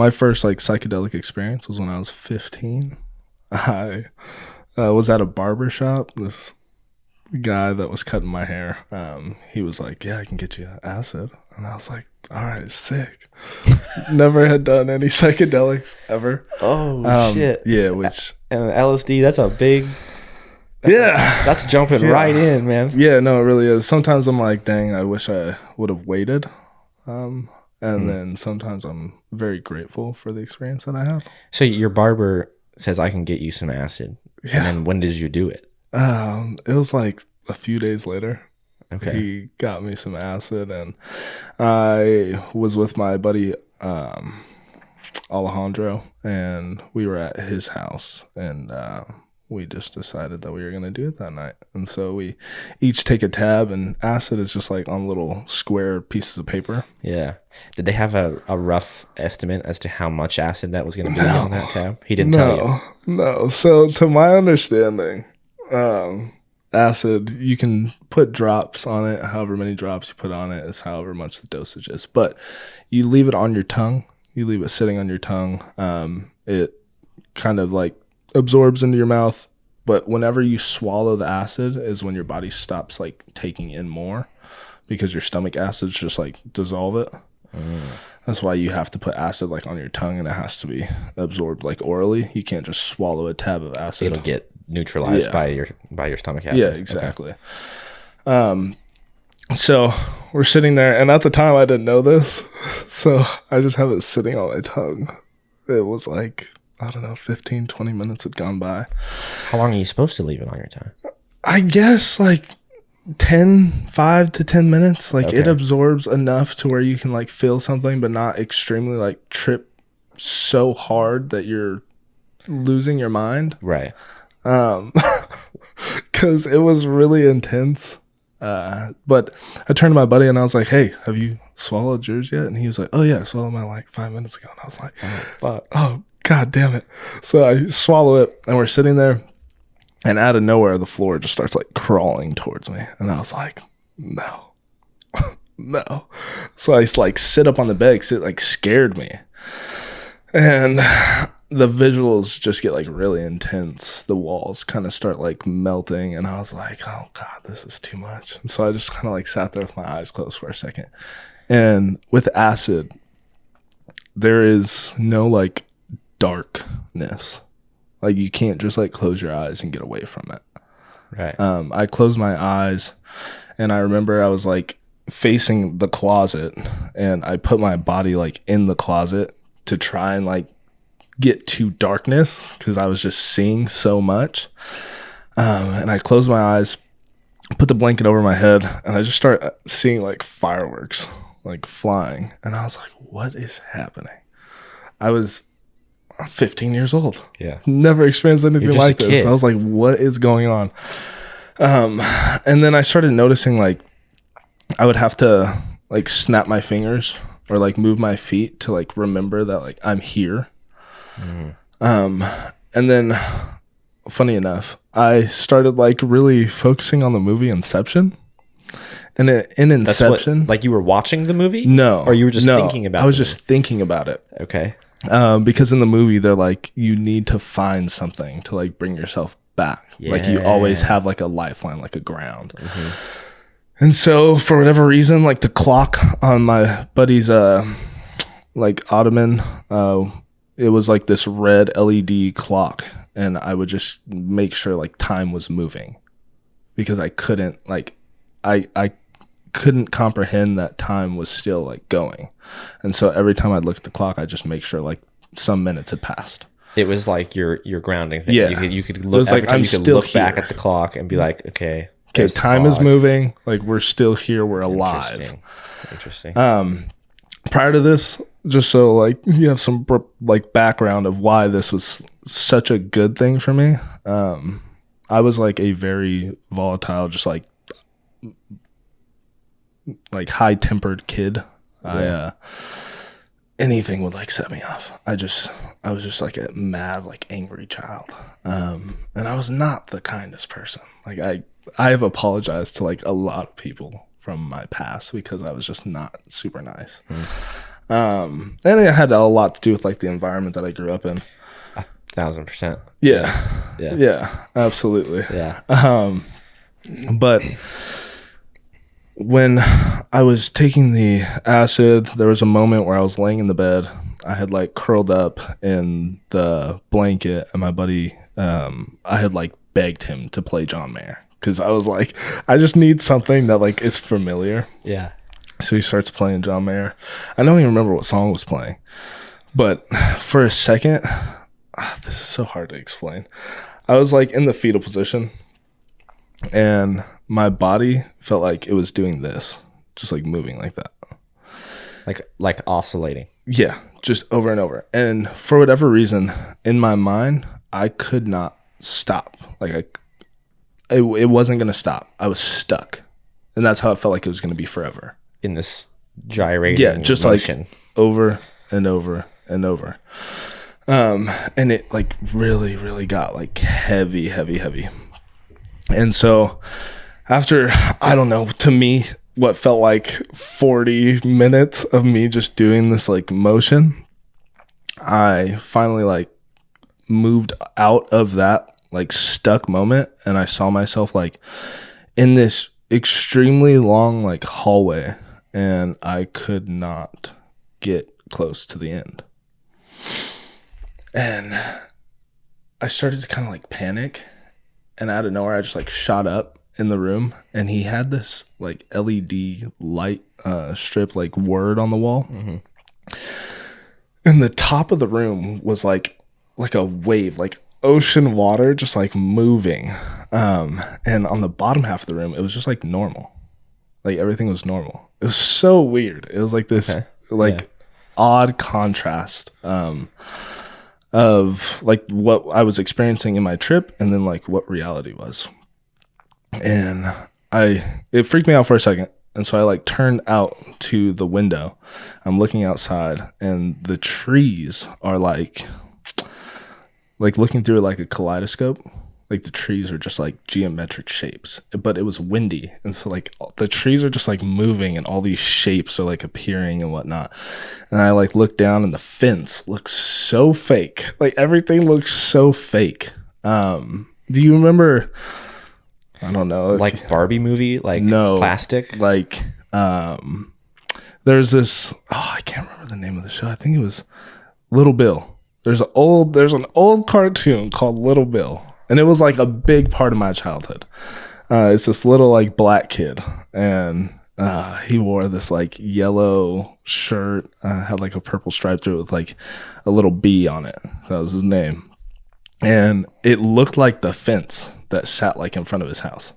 my first like psychedelic experience was when I was 15. I was at a barber shop. This guy that was cutting my hair, he was like, "Yeah, I can get you acid," and I was like, "All right, sick." Never had done any psychedelics ever. Oh shit! Yeah, which And LSD, that's jumping Yeah. right in, man. Yeah, no, it really is. Sometimes I'm like, dang, I wish I would have waited. And then sometimes I'm very grateful for the experience that I had. So your barber says I can get you some acid. Yeah. And then when did you do it? It was like a few days later. Okay. He got me some acid, and I was with my buddy Alejandro, and we were at his house, and we just decided that we were going to do it that night. And so we each take a tab, and acid is just like on little square pieces of paper. Yeah. Did they have a rough estimate as to how much acid that was going to be on that tab? He didn't tell you. No. So to my understanding, acid, you can put drops on it. However many drops you put on it is however much the dosage is. But you leave it on your tongue. You leave it sitting on your tongue. It kind of like absorbs into your mouth. But whenever you swallow the acid is when your body stops like taking in more, because your stomach acids just like dissolve it. That's why you have to put acid like on your tongue, and it has to be absorbed like orally. You can't just swallow a tab of acid. It'll get neutralized by your stomach acid. Yeah, exactly. Okay. So we're sitting there, and at the time I didn't know this, so I just have it sitting on my tongue. It was like, I don't know, 15, 20 minutes had gone by. How long are you supposed to leave it on your tongue? I guess like 5 to 10 minutes. Like it absorbs enough to where you can like feel something, but not extremely like trip so hard that you're losing your mind. Right. Because it was really intense. But I turned to my buddy and I was like, "Hey, have you swallowed yours yet?" And he was like, "Oh yeah, I swallowed mine like 5 minutes ago." And I was like, "Oh fuck! Oh god damn it!" So I swallow it, and we're sitting there, and out of nowhere, the floor just starts like crawling towards me, and I was like, "No, no." So I like sit up on the bed because it like scared me, and the visuals just get like really intense. The walls kind of start like melting, and I was like, "Oh god, this is too much." And so I just kind of like sat there with my eyes closed for a second. And with acid, there is no like darkness. Like you can't just like close your eyes and get away from it. Right. I closed my eyes, and I remember I was like facing the closet, and I put my body like in the closet to try and like get to darkness because I was just seeing so much. And I closed my eyes, put the blanket over my head, and I just start seeing like fireworks like flying, and I was like, what is happening? I was 15 years old. Yeah. Never experienced anything like this. I was like, what is going on? And then I started noticing like I would have to like snap my fingers or like move my feet to like remember that like I'm here. And then funny enough, I started like really focusing on the movie Inception. And in Inception, like you were watching the movie? No. Or you were just thinking about it? I was just thinking about it. Okay. Because in the movie, they're like, you need to find something to like bring yourself back. Yeah. Like you always have like a lifeline, like a ground. And so for whatever reason, like the clock on my buddy's like ottoman, it was like this red LED clock, and I would just make sure like time was moving because I couldn't like I couldn't comprehend that time was still like going. And so every time I'd look at the clock, I'd just make sure like some minutes had passed. It was like your grounding thing. Yeah. You could look every time you could look back at the clock and be like, okay, time is moving. Like we're still here. We're alive. Interesting. Prior to this, just so like you have some like background of why this was such a good thing for me. I was like a very volatile, just like high tempered kid. Yeah. Anything would like set me off. I was just like a mad, like angry child. And I was not the kindest person. Like I have apologized to like a lot of people from my past because I was just not super nice. And it had a lot to do with like the environment that I grew up in. 1,000%. Yeah, absolutely. Yeah. But when I was taking the acid, there was a moment where I was laying in the bed. I had like curled up in the blanket, and my buddy, I had like begged him to play John Mayer because I was like, I just need something that like is familiar. Yeah. So he starts playing John Mayer. I don't even remember what song was playing, but for a second, this is so hard to explain. I was like in the fetal position, and my body felt like it was doing this, just like moving like that. Like oscillating. Yeah, just over and over. And for whatever reason, in my mind, I could not stop. Like it wasn't going to stop. I was stuck. And that's how it felt like it was going to be forever. In this gyrating just motion. Like over and over and over. And it like really, really got like heavy. And so after, I don't know, to me, what felt like 40 minutes of me just doing this like motion, I finally like moved out of that like stuck moment, and I saw myself like in this extremely long like hallway, and I could not get close to the end. And I started to kind of like panic, and out of nowhere I just like shot up in the room, and he had this like LED light strip like word on the wall. Mm-hmm. And the top of the room was like a wave, like ocean water just like moving. And on the bottom half of the room, it was just like normal. Like everything was normal. It was so weird. It was like this odd contrast of like what I was experiencing in my trip and then like what reality was. And it freaked me out for a second. And so I like turned out to the window. I'm looking outside, and the trees are like looking through like a kaleidoscope. Like the trees are just like geometric shapes, but it was windy. And so like the trees are just like moving, and all these shapes are like appearing and whatnot. And I like look down, and the fence looks so fake. Like everything looks so fake. Do you remember, I don't know, like Barbie movie, like plastic? Like there's this, I can't remember the name of the show. I think it was Little Bill. There's an old cartoon called Little Bill. And it was like a big part of my childhood. It's this little like black kid, and he wore this like yellow shirt, had like a purple stripe through it with like a little bee on it. So that was his name. And it looked like the fence that sat like in front of his house.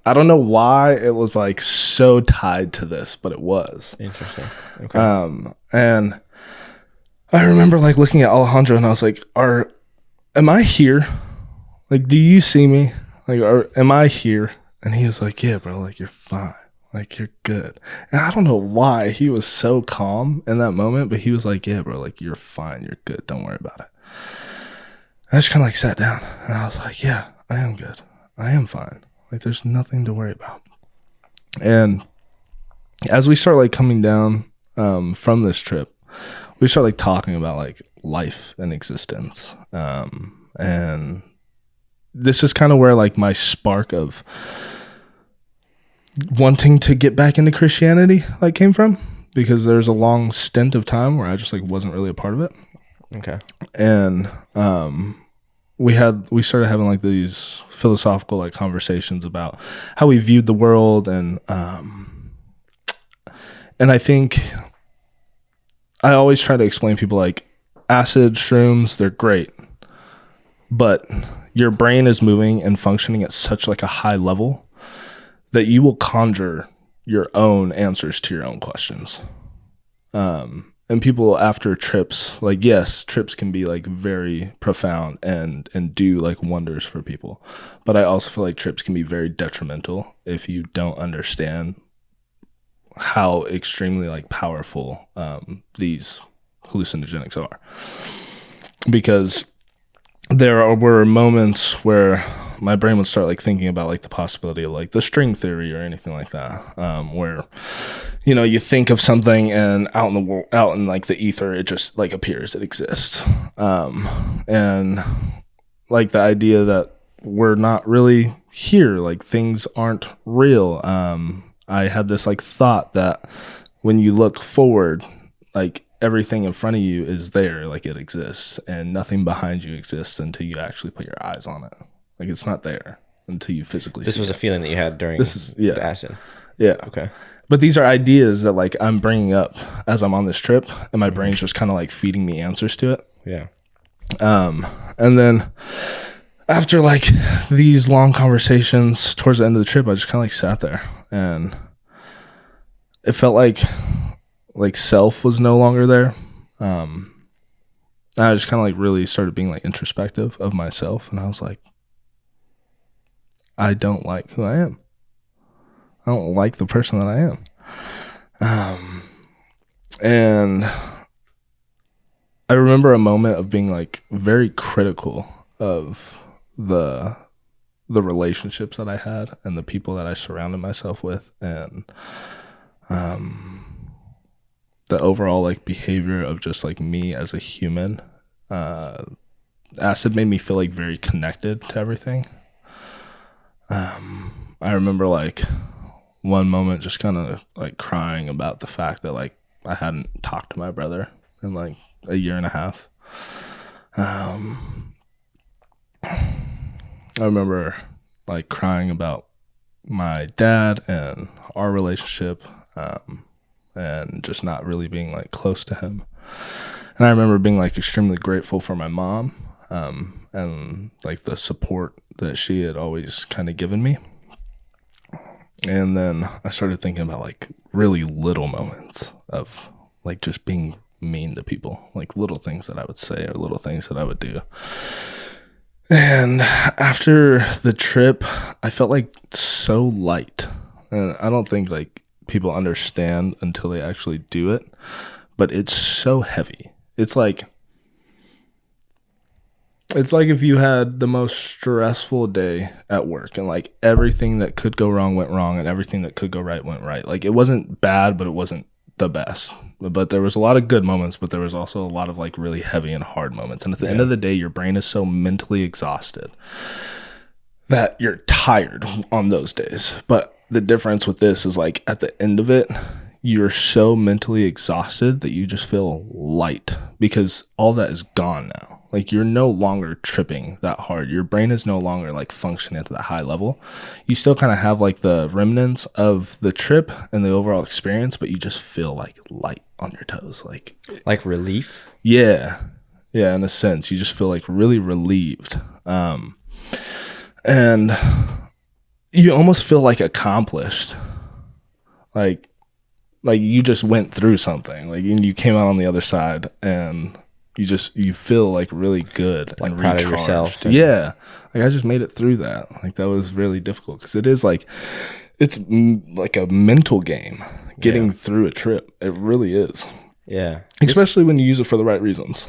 I don't know why it was like so tied to this, but it was. Interesting. Okay. And I remember like looking at Alejandro, and I was like, am I here? Like, do you see me? Like, am I here? And he was like, yeah, bro, like, you're fine. Like, you're good. And I don't know why he was so calm in that moment, but he was like, yeah, bro, like, you're fine. You're good. Don't worry about it. I just kind of like sat down, and I was like, yeah, I am good. I am fine. Like, there's nothing to worry about. And as we start like coming down from this trip, we start like talking about like life and existence. And this is kind of where like my spark of wanting to get back into Christianity like came from, because there's a long stint of time where I just like wasn't really a part of it. Okay. And we started having like these philosophical like conversations about how we viewed the world, and I think I always try to explain to people like acid, shrooms, they're great, but your brain is moving and functioning at such like a high level that you will conjure your own answers to your own questions. And people after trips, like, yes, trips can be like very profound and do like wonders for people. But I also feel like trips can be very detrimental if you don't understand how extremely like powerful these hallucinogenics are. Because were moments where my brain would start like thinking about like the possibility of like the string theory or anything like that, where, you think of something and out in the world, out in like the ether, it just like appears, it exists. And like the idea that we're not really here, like things aren't real. I had this like thought that when you look forward, like everything in front of you is there, like it exists, and nothing behind you exists until you actually put your eyes on it. Like it's not there until you physically see it. This was a feeling that you had during the acid. Yeah. Okay. But these are ideas that like I'm bringing up as I'm on this trip, and my brain's just kind of like feeding me answers to it. Yeah. And then after like these long conversations towards the end of the trip, I just kind of like sat there, and it felt like self was no longer there. I just kind of like really started being like introspective of myself, and I was like, I don't like who I am. I don't like the person that I am. And I remember a moment of being like very critical of the relationships that I had and the people that I surrounded myself with, and the overall like behavior of just like me as a human. Acid made me feel like very connected to everything. I remember like one moment just kind of like crying about the fact that like I hadn't talked to my brother in like a year and a half. I remember like crying about my dad and our relationship, and just not really being like close to him. And I remember being like extremely grateful for my mom, and like the support that she had always kind of given me. And then I started thinking about like really little moments of like just being mean to people, like little things that I would say or little things that I would do. And after the trip, I felt like so light. And I don't think like people understand until they actually do it, but it's so heavy. It's like if you had the most stressful day at work, and like everything that could go wrong went wrong, and everything that could go right went right. Like it wasn't bad, but it wasn't the best. But there was a lot of good moments, but there was also a lot of like really heavy and hard moments. And at the end of the day, your brain is so mentally exhausted that you're tired on those days. But the difference with this is like at the end of it, you're so mentally exhausted that you just feel light, because all that is gone now. Like you're no longer tripping that hard. Your brain is no longer like functioning at that high level. You still kind of have like the remnants of the trip and the overall experience, but you just feel like light on your toes. Like relief. Yeah. Yeah. In a sense, you just feel like really relieved. And you almost feel like accomplished. Like you just went through something. Like you came out on the other side, and you feel like really good, like and proud recharged. of yourself. Yeah. Like I just made it through that. Like that was really difficult, because it is like, it's like a mental game getting through a trip. It really is. Yeah. Especially when you use it for the right reasons.